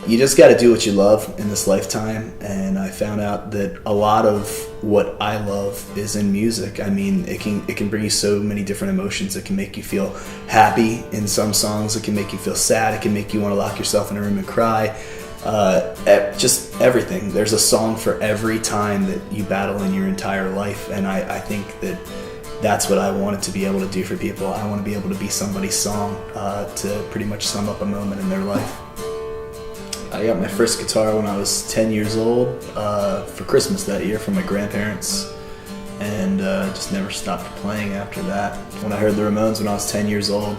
You just got to do what you love in this lifetime, and I found out that a lot of what I love is in music. I mean, it can bring you so many different emotions. It can make you feel happy in some songs. It can make you feel sad. It can make you want to lock yourself in a room and cry. Just everything. There's a song for every time that you battle in your entire life, and I think that that's what I wanted to be able to do for people. I want to be able to be somebody's song to pretty much sum up a moment in their life. I got my first guitar when I was 10 years old for Christmas that year from my grandparents, and just never stopped playing after that. When I heard the Ramones when I was 10 years old,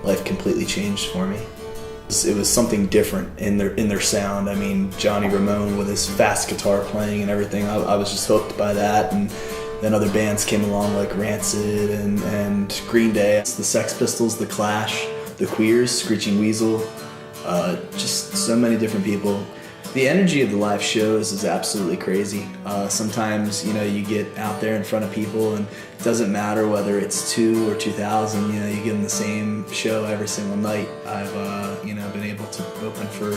life completely changed for me. It was something different in their sound. I mean, Johnny Ramone with his fast guitar playing and everything, I was just hooked by that. And then other bands came along like Rancid and Green Day, the Sex Pistols, The Clash, The Queers, Screeching Weasel, just so many different people. The energy of the live shows is absolutely crazy. Sometimes, you get out there in front of people and it doesn't matter whether it's 2 or 2,000, you get in the same show every single night. I've, been able to open for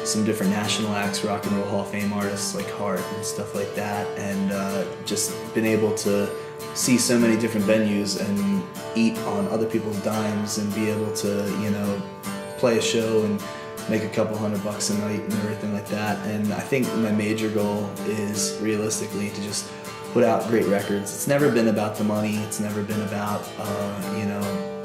some different national acts, Rock and Roll Hall of Fame artists like Hart and stuff like that, and just been able to see so many different venues and eat on other people's dimes and be able to, play a show and make a couple $100 a night and everything like that. And I think my major goal is realistically to just put out great records. It's never been about the money. It's never been about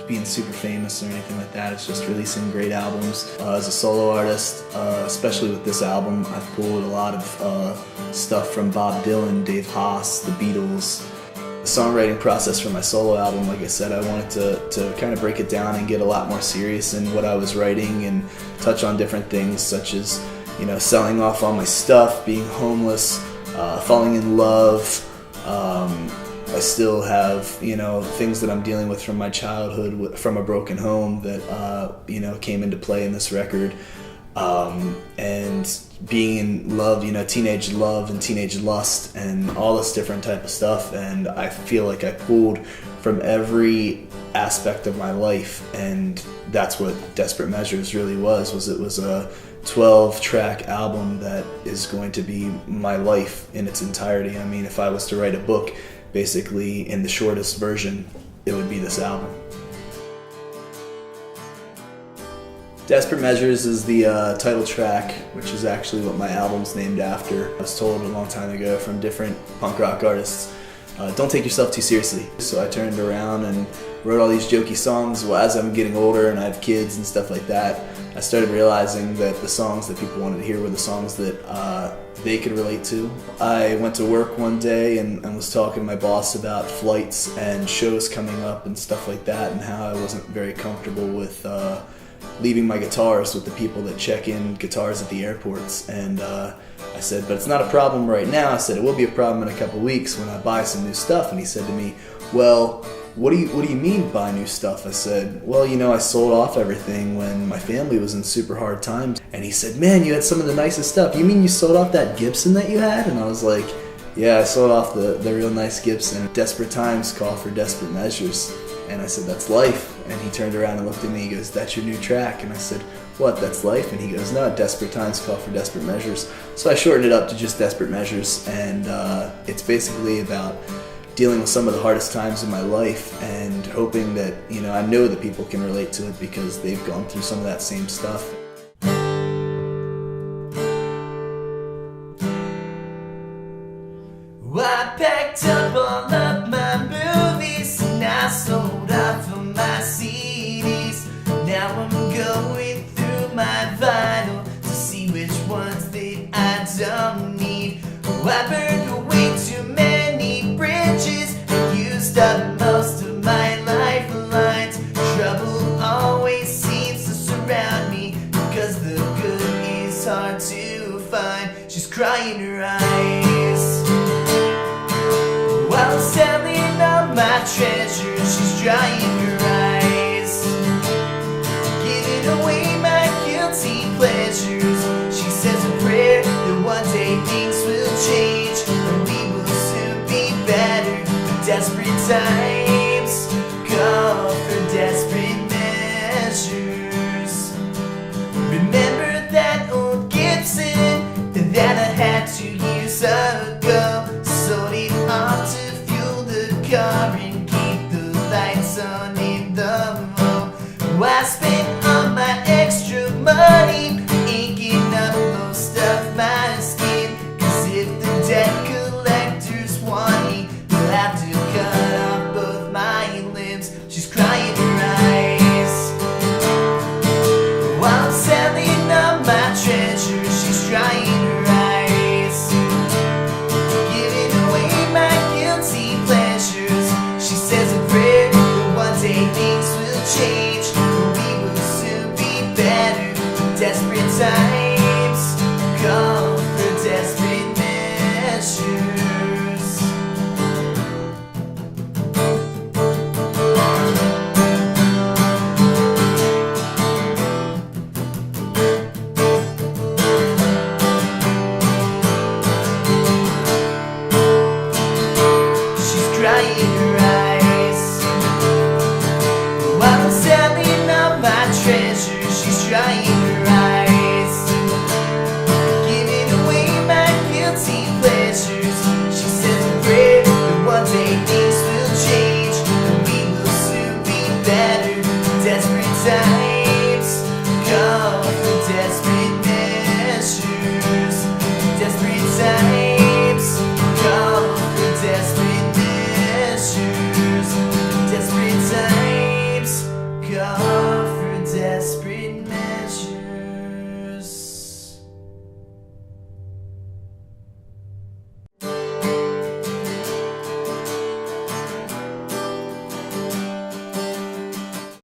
being super famous or anything like that. It's just releasing great albums. As a solo artist, especially with this album, I've pulled a lot of stuff from Bob Dylan, Dave Haas, the Beatles. The songwriting process for my solo album, like I said, I wanted to kind of break it down and get a lot more serious in what I was writing and touch on different things such as, selling off all my stuff, being homeless, falling in love. I still have, things that I'm dealing with from my childhood, from a broken home that, came into play in this record. And being in love, teenage love and teenage lust and all this different type of stuff. And I feel like I pulled from every aspect of my life, and that's what Desperate Measures really was it was a 12-track album that is going to be my life in its entirety. I mean, if I was to write a book, basically in the shortest version, it would be this album. Desperate Measures is the title track, which is actually what my album's named after. I was told a long time ago from different punk rock artists, don't take yourself too seriously. So I turned around and wrote all these jokey songs. Well, as I'm getting older and I have kids and stuff like that, I started realizing that the songs that people wanted to hear were the songs that they could relate to. I went to work one day and was talking to my boss about flights and shows coming up and stuff like that, and how I wasn't very comfortable with leaving my guitars with the people that check in guitars at the airports. And I said, but it's not a problem right now. I said, it will be a problem in a couple weeks when I buy some new stuff. And he said to me, well, what do you mean buy new stuff? I said, well, I sold off everything when my family was in super hard times. And he said, man, you had some of the nicest stuff. You mean you sold off that Gibson that you had? And I was like, yeah, I sold off the real nice Gibson. Desperate times call for desperate measures. And I said, that's life. And he turned around and looked at me, he goes, that's your new track. And I said, what, that's life? And he goes, no, desperate times call for desperate measures. So I shortened it up to just Desperate Measures, and it's basically about dealing with some of the hardest times in my life and hoping that, I know that people can relate to it because they've gone through some of that same stuff. I packed up all of my movies and I sold off of my CDs. Now I'm going through my vinyl to see which ones that I don't need. Oh, I burned way too many bridges and used up most of my lifelines. Trouble always seems to surround me because the good is hard to find. She's crying her eyes while selling all my treasures. She's drying her eyes, giving away my guilty pleasures. She says a prayer that one day things will change and we will soon be better. But desperate times call for desperate measures. Remember that old money inking up most of my skin. Cause if the debt collectors want me, they'll have to cut off both my limbs. She's crying her eyes while I'm selling up my treasures. She's trying her eyes, giving away my guilty pleasures. She says a prayer that one day things will change, we will soon be better. Desperate times call for desperate measures. Crying her eyes while I'm selling up my treasures. She's trying her eyes, giving away my guilty pleasures. She says a prayer that one day things will change, and we will soon be better. Desperate times call for desperate measures. Desperate times call for desperate measures. Desperate times call for desperate